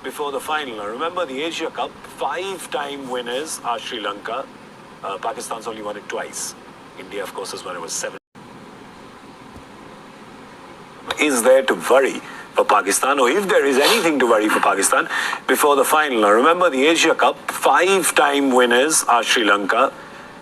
before the final. Now remember the Asia Cup, 5-time winners are Sri Lanka. Pakistan's only won it twice. India, of course, has won it with 7. Is there to worry for Pakistan, or if there is anything to worry for Pakistan before the final? Now remember the Asia Cup, 5-time winners are Sri Lanka.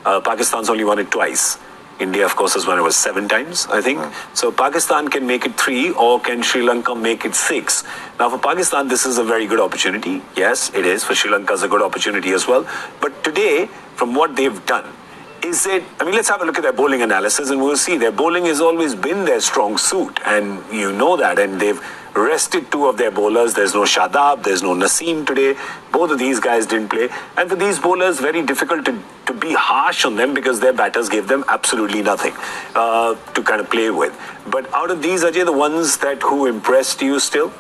Pakistan's only won it twice. India, of course, has won it was 7 times, I think. So Pakistan can make it 3, or can Sri Lanka make it 6? Now for Pakistan, this is a very good opportunity. Yes, it is. For Sri Lanka, it's a good opportunity as well. But today, from what they've done, is it, I mean, let's have a look at their bowling analysis and we'll see. Their bowling has always been their strong suit, and you know that. And they've rested 2 of their bowlers. There's no Shah, there's no Naseem today. Both of these guys didn't play. And for these bowlers, very difficult to be harsh on them because their batters gave them absolutely nothing to kind of play with. But out of these, Ajay, the ones who impressed you still?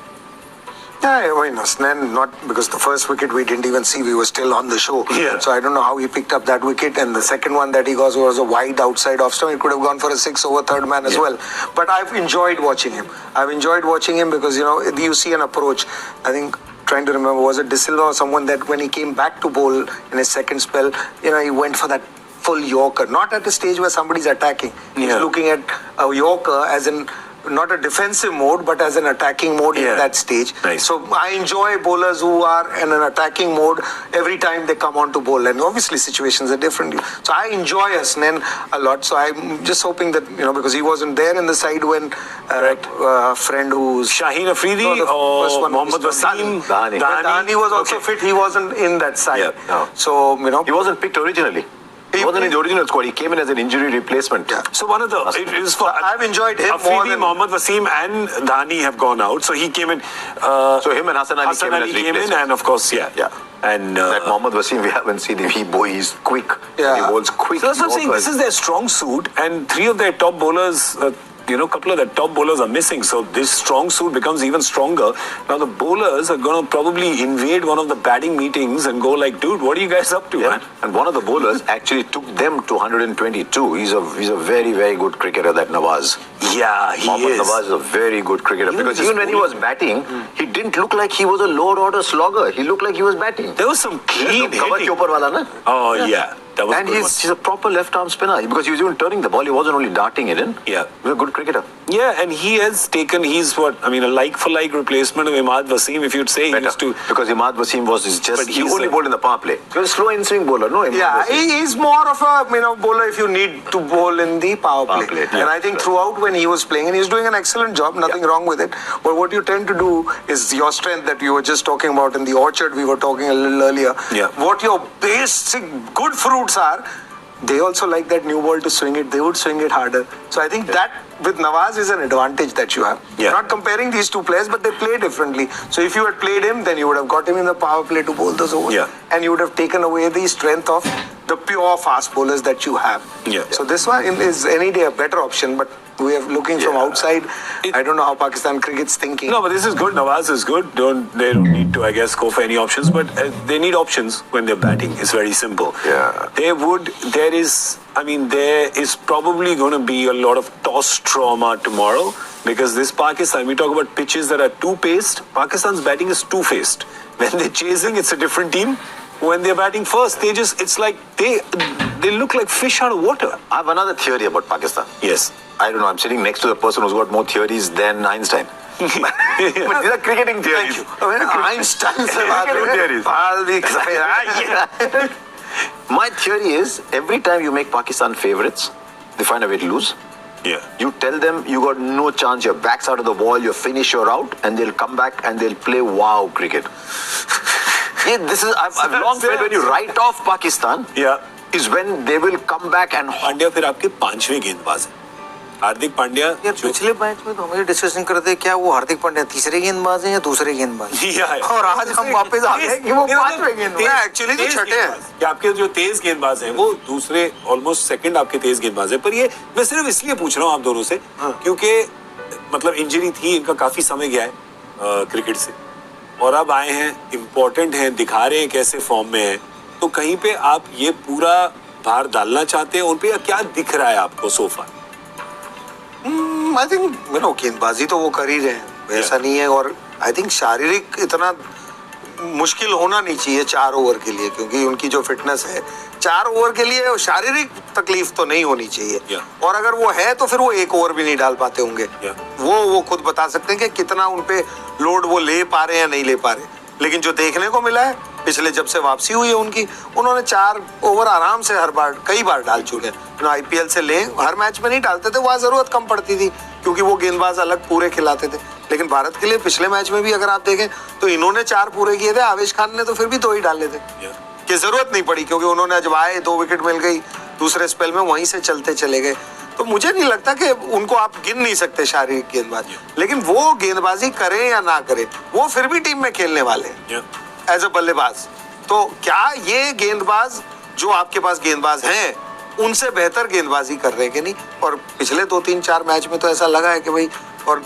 Yeah, I mean, Snen, not because the first wicket we didn't even see, we were still on the show. Yeah. So I don't know how he picked up that wicket, and the second one that he got was a wide outside off stump. It could have gone for a 6 over third man as well. But I've enjoyed watching him. I've enjoyed watching him because, you know, you see an approach. I think, trying to remember, was it De Silva or someone that when he came back to bowl in his second spell, you know, he went for that full Yorker. Not at the stage where somebody's attacking. He's looking at a Yorker as in not a defensive mode, but as an attacking mode in that stage. Nice. So I enjoy bowlers who are in an attacking mode every time they come on to bowl. And obviously situations are different. So I enjoy Hasnain a lot. So I'm just hoping that, you know, because he wasn't there in the side when a friend who's... Shaheen Afridi or Mohammad Wasim? Dani was also fit. He wasn't in that side. Yeah, no. So, you know... He wasn't picked originally. He wasn't in the original squad. He came in as an injury replacement. Yeah. So one of the... It is for, I've enjoyed him Afridi, more than... Mohammad Wasim and Dhani have gone out. So he came in... so him and Hassan Ali came in, and of course, Yeah. And that Mohammad Wasim, we haven't seen him. He's quick. Yeah. He bowls quick. So that's what I'm saying. This is their strong suit, and 3 of their top bowlers... you know, a couple of the top bowlers are missing, so this strong suit becomes even stronger. Now the bowlers are going to probably invade one of the batting meetings and go like, dude, what are you guys up to, man? And one of the bowlers actually took them to 122. He's a very, very good cricketer, that Nawaz. Yeah, he Mohammad is. Nawaz is a very good cricketer, because even when he was batting, he didn't look like he was a lower order slogger. He looked like he was batting. There was some clean hitting. Oh, yeah. And he's a proper left-arm spinner, because he was even turning the ball. He wasn't only darting it in. Yeah. He's a good cricketer. Yeah, and he's a like-for-like replacement of Imad Wasim, if you'd say. Better, because Imad Wasim he only bowled in the power play. He was a slow in-swing bowler, no? He's more of a bowler if you need to bowl in the power play. And I think throughout when he was playing, and he was doing an excellent job, nothing wrong with it. But what you tend to do is your strength that you were just talking about in the orchard, we were talking a little earlier. Yeah. What your basic good fruits are, they also like that new ball to swing it. They would swing it harder. So I think that with Nawaz is an advantage that you have. Yeah. Not comparing these 2 players, but they play differently. So if you had played him, then you would have got him in the power play to bowl those overs. Yeah. And you would have taken away the strength of the pure fast bowlers that you have. Yeah. So this one is any day a better option, but we are looking from outside. I don't know how Pakistan cricket's thinking. No, but this is good. Nawaz is good. They don't need to, I guess, go for any options, but they need options when they're batting. It's very simple. Yeah. There is probably going to be a lot of toss trauma tomorrow, because this Pakistan, we talk about pitches that are two-paced. Pakistan's batting is two-faced. When they're chasing, it's a different team. When they're batting first, it's like they look like fish out of water. I have another theory about Pakistan. Yes. I don't know, I'm sitting next to the person who's got more theories than Einstein. But these are cricketing theories. Einstein's theories. My theory is, every time you make Pakistan favorites, they find a way to lose. Yeah. You tell them you got no chance, your back's out of the wall, you're finished, you're out, and they'll come back and they'll play wow cricket. I've long felt when you write off Pakistan, is when they will come back and... Pandya फिर आपके 5वें गेंदबाज हैं। हार्दिक पांड्या यार पिछले match में तो हम ये डिस्कशन करते क्या वो हार्दिक पांड्या तीसरे गेंदबाज हैं या दूसरे गेंदबाज हैं, और आज हम वापस आ गए कि वो 5वें गेंदबाज एक्चुअली तो छठे हैं। कि आपके जो तेज गेंदबाज हैं वो दूसरे ऑलमोस्ट सेकंड आपके तेज गेंदबाज हैं। पर ये मैं सिर्फ इसलिए पूछ रहा हूँ आप दोनों से, क्योंकि मतलब इंजरी थी, इनका काफी समय गया है क्रिकेट से, और अब आए हैं, इम्पोर्टेंट हैं, दिखा रहे हैं कैसे फॉर्म में है, तो कहीं पे आप ये पूरा भार डालना चाहते हैं उन पे, या क्या दिख रहा है आपको सोफा? आई थिंक गेंदबाजी तो वो कर ही रहे हैं, ऐसा नहीं है। और आई थिंक शारीरिक इतना मुश्किल होना नहीं चाहिए 4 ओवर के लिए, क्योंकि उनकी जो फिटनेस है 4 ओवर के लिए शारीरिक तकलीफ तो नहीं होनी चाहिए। और अगर वो है तो फिर वो 1 ओवर भी नहीं डाल पाते होंगे। वो खुद बता सकते हैं कि कितना उनपे लोड वो ले पा रहे हैं या नहीं ले पा रहे। लेकिन जो देखने को मिला है पिछले जब से वापसी हुई है उनकी, उन्होंने 4 ओवर आराम से कई बार डाल चुके हैं। आईपीएल से ले हर मैच में नहीं डालते थे, वहां जरूरत कम पड़ती थी क्योंकि वो गेंदबाज अलग पूरे खिलाते थे। लेकिन भारत के लिए पिछले मैच में भी अगर आप देखें तो इन्होंने 4 पूरे किए थे, आवेश खान ने तो फिर भी 2 ही डाले थे कि जरूरत नहीं पड़ी, क्योंकि उन्होंने जब आए 2 विकेट मिल गई, दूसरे स्पेल में वहीं से चलते चले गए। तो मुझे नहीं लगता कि उनको आप गिन नहीं सकते शारीरिक गेंदबाज, लेकिन वो गेंदबाजी करें या ना करें वो फिर भी टीम में खेलने वाले एज अ बल्लेबाज। तो क्या ये गेंदबाज जो आपके पास गेंदबाज हैं उनसे बेहतर गेंदबाजी कर रहे हैं कि नहीं? और पिछले 2-3-4 मैच में तो ऐसा लगा है कि भाई, और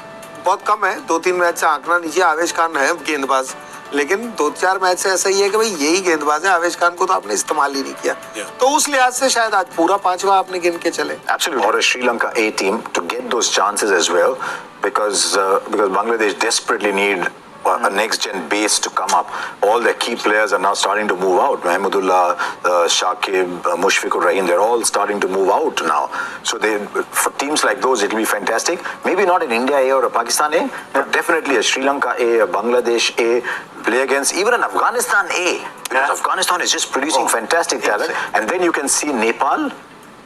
बहुत कम है 2-3 मैच से आंकना नीचे, आवेश खान है गेंदबाज, लेकिन 2-4 मैच से ऐसा ही है कि भाई यही गेंदबाज है, आवेश खान को तो आपने इस्तेमाल ही नहीं किया। तो उस लिहाज से शायद आज पूरा 5वां आपने गिन के चले। Absolutely. Or a Sri Lanka A team to get those chances as well, because Bangladesh desperately need a next-gen base to come up. All their key players are now starting to move out. Mahmudullah, Shakib, Mushfiqur Rahim, they're all starting to move out now. So for teams like those, it'll be fantastic. Maybe not an India A or a Pakistan A, but definitely a Sri Lanka A, a Bangladesh A, play against even an Afghanistan A. Because Afghanistan is just producing fantastic talent. And then you can see Nepal,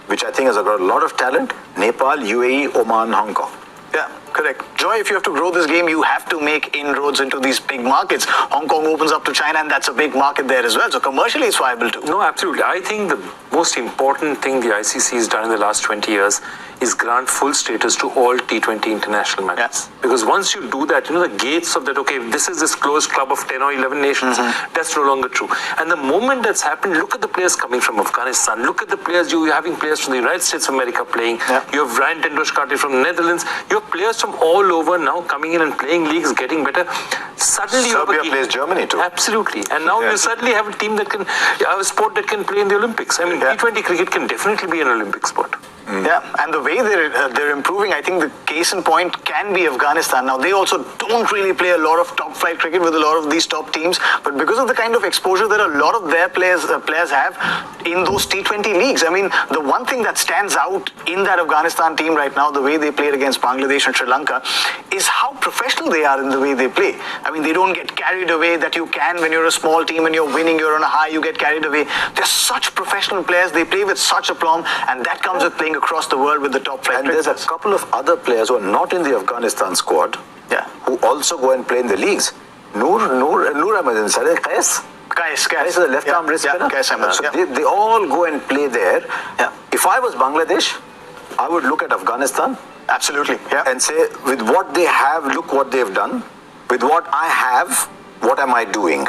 which I think has got a lot of talent. Nepal, UAE, Oman, Hong Kong. Yeah, correct. Joy, if you have to grow this game, you have to make inroads into these big markets. Hong Kong opens up to China, and that's a big market there as well. So commercially, it's viable too. No, absolutely. I think the most important thing the ICC has done in the last 20 years is grant full status to all T20 international matches. Because once you do that, the gates of that, okay, this is this closed club of 10 or 11 nations, that's no longer true. And the moment that's happened, look at the players coming from Afghanistan, look at the players, you're having players from the United States of America playing, you have Ryan Tendushkar from the Netherlands, you have players from all over now coming in and playing leagues, getting better. Suddenly Serbia plays Germany too. Absolutely. And now you suddenly have a team that can, a sport that can play in the Olympics. I mean, T20 cricket can definitely be an Olympic sport. Yeah, and the way they're improving, I think the case in point can be Afghanistan. Now, they also don't really play a lot of top-flight cricket with a lot of these top teams, but because of the kind of exposure that a lot of their players have in those T20 leagues, I mean, the one thing that stands out in that Afghanistan team right now, the way they played against Bangladesh and Sri Lanka, is how professional they are in the way they play. I mean, they don't get carried away that you can when you're a small team and you're winning, you're on a high, you get carried away. They're such professional players, they play with such aplomb, and that comes with playing across the world with the top flight. And there's a couple of other players who are not in the Afghanistan squad, who also go and play in the leagues. Noor Ahmed and Saleh Qais. Qais is the left arm wrist spinner. So they all go and play there. If I was Bangladesh, I would look at Afghanistan. Absolutely. And say, with what they have, look what they've done. With what I have, what am I doing?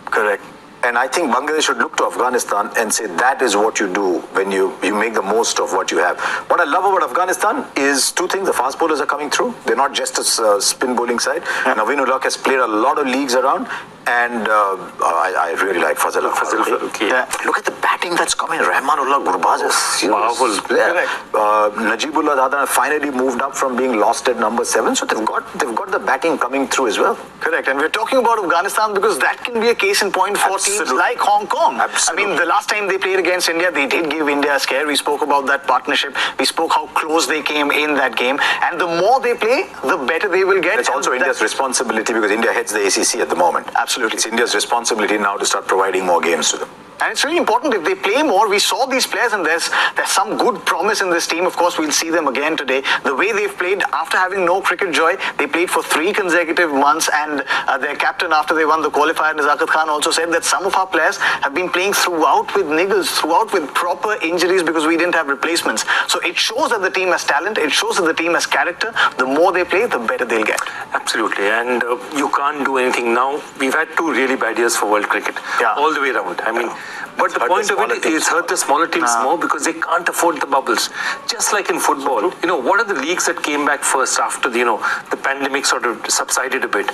Correct. And I think Bangladesh should look to Afghanistan and say that is what you do when you make the most of what you have. What I love about Afghanistan is 2 things. The fast bowlers are coming through. They're not just a spin bowling side. Naveen Ulaq has played a lot of leagues around. And I really like Fazal Farooqi. Look at the batting that's coming. Rahmanullah Gurbaz is powerful player. Najibullah Dada finally moved up from being lost at number 7. So they've got the batting coming through as well. Correct. And we're talking about Afghanistan because that can be a case in point for teams like Hong Kong. Absolutely. I mean, the last time they played against India, they did give India a scare. We spoke about that partnership. We spoke how close they came in that game. And the more they play, the better they will get. It's also India's responsibility because India heads the ACC at the moment. Absolutely. It's India's responsibility now to start providing more games to them. And it's really important if they play more. We saw these players and there's some good promise in this team. Of course, we'll see them again today. The way they've played after having no cricket joy, they played for 3 consecutive months, and their captain, after they won the qualifier, Nazakat Khan, also said that some of our players have been playing throughout with niggles, throughout with proper injuries because we didn't have replacements. So it shows that the team has talent. It shows that the team has character. The more they play, the better they'll get. Absolutely. And you can't do anything now. We've had 2 really bad years for world cricket. All the way around. I mean, but the point of it is hurt the smaller teams more because they can't afford the bubbles. Just like in football, what are the leagues that came back first after the pandemic sort of subsided a bit?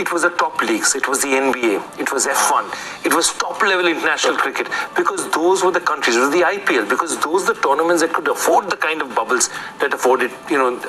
it was the top leagues, it was the NBA, it was F1, it was top level international cricket, because those were the countries, it was the IPL, because those were the tournaments that could afford the kind of bubbles that afforded,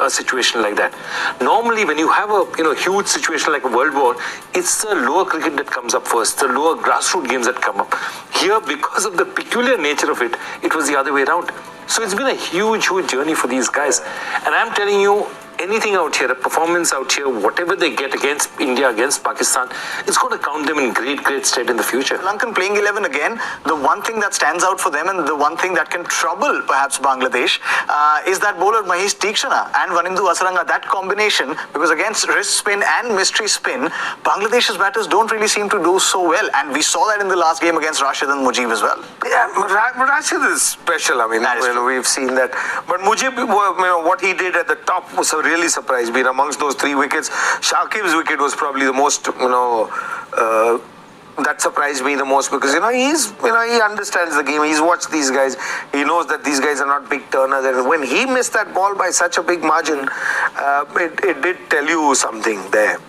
a situation like that. Normally, when you have a, huge situation like a world war, it's the lower cricket that comes up first, the lower grassroots games that come up. Here, because of the peculiar nature of it, it was the other way around. So it's been a huge, huge journey for these guys. And I'm telling you, anything out here, a performance out here, whatever they get against India, against Pakistan, it's going to count them in great, great stead in the future. Sri Lankan playing 11 again, the one thing that stands out for them and the one thing that can trouble perhaps Bangladesh is that bowler Mahesh Tikshana and Vanindu Asaranga, that combination, because against wrist spin and mystery spin, Bangladesh's batters don't really seem to do so well, and we saw that in the last game against Rashid and Mujib as well. Yeah, Rashid is special. I mean, we've seen that. But Mujib, what he did at the top was really surprised me. Amongst those 3 wickets, Shakib's wicket was probably the most, that surprised me the most, because he understands the game. He's watched these guys. He knows that these guys are not big turners, and when he missed that ball by such a big margin, it did tell you something there.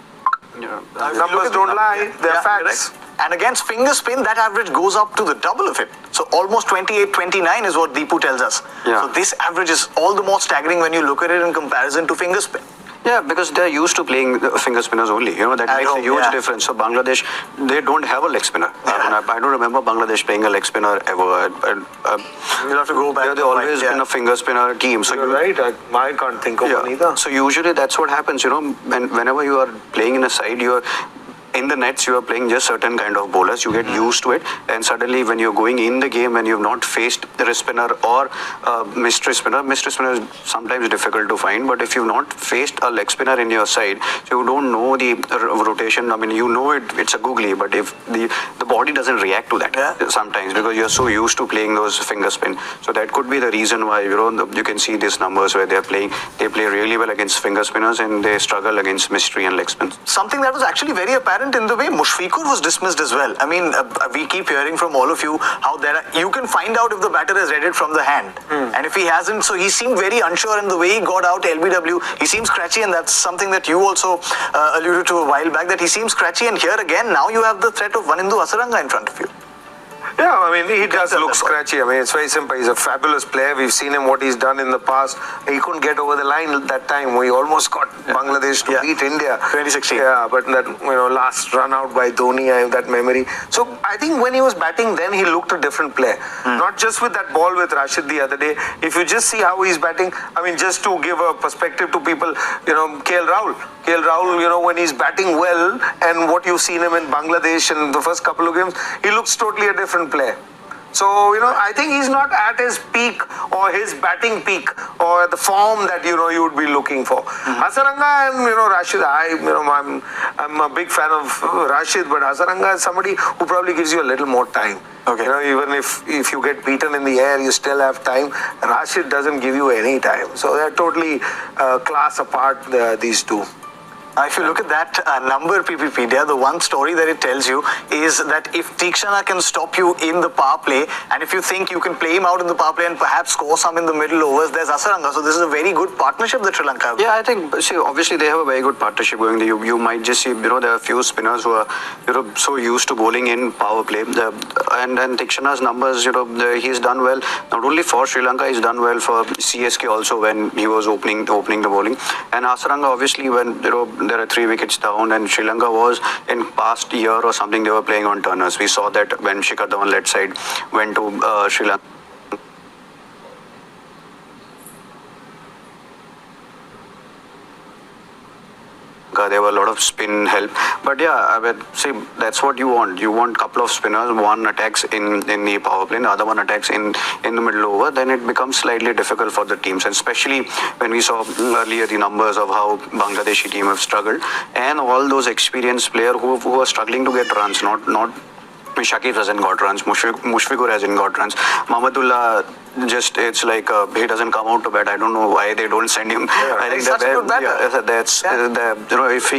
Yeah. Numbers don't lie, they're facts. Correct. And against finger spin, that average goes up to the double of it. So almost 28-29 is what Deepu tells us. Yeah. So this average is all the more staggering when you look at it in comparison to finger spin. Yeah, because they're used to playing the finger spinners only. That makes a huge difference. So Bangladesh, they don't have a leg spinner. I don't remember Bangladesh playing a leg spinner ever. You'll have to go back. They've always been a finger spinner team. So you're right. I can't think of one either. So usually that's what happens. Whenever you are playing in a side, you're in the nets, you are playing just certain kind of bowlers. You get used to it, and suddenly when you're going in the game and you've not faced the wrist spinner or mystery spinner is sometimes difficult to find. But if you've not faced a leg spinner in your side, so you don't know the rotation. I mean, it's a googly, but if the body doesn't react to that sometimes, because you're so used to playing those finger spin. So that could be the reason why you can see these numbers where they play really well against finger spinners and they struggle against mystery and leg spins. Something that was actually very apparent in the way Mushfiqur was dismissed as well. I mean, we keep hearing from all of you how you can find out if the batter has read it from the hand. And if he hasn't, so he seemed very unsure in the way he got out LBW. He seems scratchy, and that's something that you also alluded to a while back, that he seems scratchy. And here again, now you have the threat of Vanindu Asaranga in front of you. Yeah, I mean, he does look scratchy. I mean, it's very simple. He's a fabulous player. We've seen him, what he's done in the past. He couldn't get over the line at that time. We almost got Bangladesh to beat India. 2016. Yeah, but that, last run out by Dhoni, I have that memory. So I think when he was batting then, he looked a different player. Not just with that ball with Rashid the other day. If you just see how he's batting, I mean, just to give a perspective to people, KL Rahul, when he's batting well, and what you've seen him in Bangladesh in the first couple of games, he looks totally a different player. So, I think he's not at his peak or his batting peak or the form that, you would be looking for. Hasaranga and, Rashid, I'm a big fan of Rashid, but Hasaranga is somebody who probably gives you a little more time. Okay. Even if you get beaten in the air, you still have time. Rashid doesn't give you any time. So they're totally class apart, these two. If you look at that number, PPP, the one story that it tells you is that if Tikshana can stop you in the power play, and if you think you can play him out in the power play and perhaps score some in the middle overs, there's Asaranga. So this is a very good partnership that Sri Lanka have. Yeah, I think, obviously they have a very good partnership going. You might just see, there are a few spinners who are, so used to bowling in power play. And Tikshana's numbers, he's done well, not only for Sri Lanka, he's done well for CSK also when he was opening the bowling. And Asaranga, obviously, when, there are 3 wickets down, and Sri Lanka was in past year or something, they were playing on turners. We saw that when Shikhar Dhawan led side went to Sri Lanka. There were a lot of spin help, but I mean, see, that's what you want. You want a couple of spinners, one attacks in the power play, the other one attacks in the middle over. Then it becomes slightly difficult for the teams, and especially when we saw earlier the numbers of how Bangladeshi team have struggled, and all those experienced players who are struggling to get runs. Not Shakib hasn't got runs. Mushfiqur hasn't got runs. Mahmudullah just it's like he doesn't come out to bat. I don't know why they don't send him. I think he's such a good batter.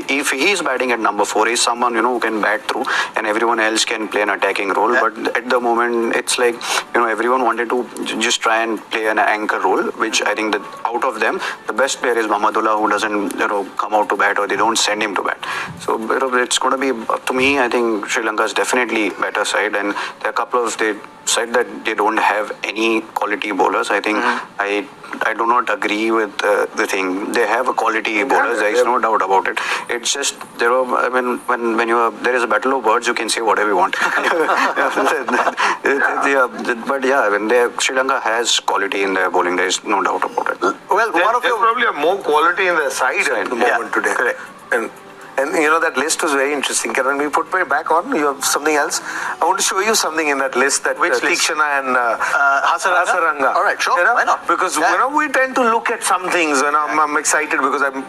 If he's batting at number 4, he's someone who can bat through, and everyone else can play an attacking role. But at the moment, it's like everyone wanted to just try and play an anchor role, which I think that out of them, the best player is Mahmudullah, who doesn't come out to bat, or they don't send him to bat. So it's going to be, to me, I think Sri Lanka is definitely better side, and there are a couple of side that they don't have any quality bowlers. I think I do not agree with the thing. They have a quality bowlers. There is no doubt about it. It's just when there is a battle of words, you can say whatever you want. But yeah, Sri Lanka has quality in their bowling. There is no doubt about it. Well, there's probably more quality in the side at the moment today. Correct. And that list was very interesting. Can we put me back on? You have something else? I want to show you something in that list that Tikshana and Hasaranga. All right, sure. Why not? Because we tend to look at some things when I'm excited because I'm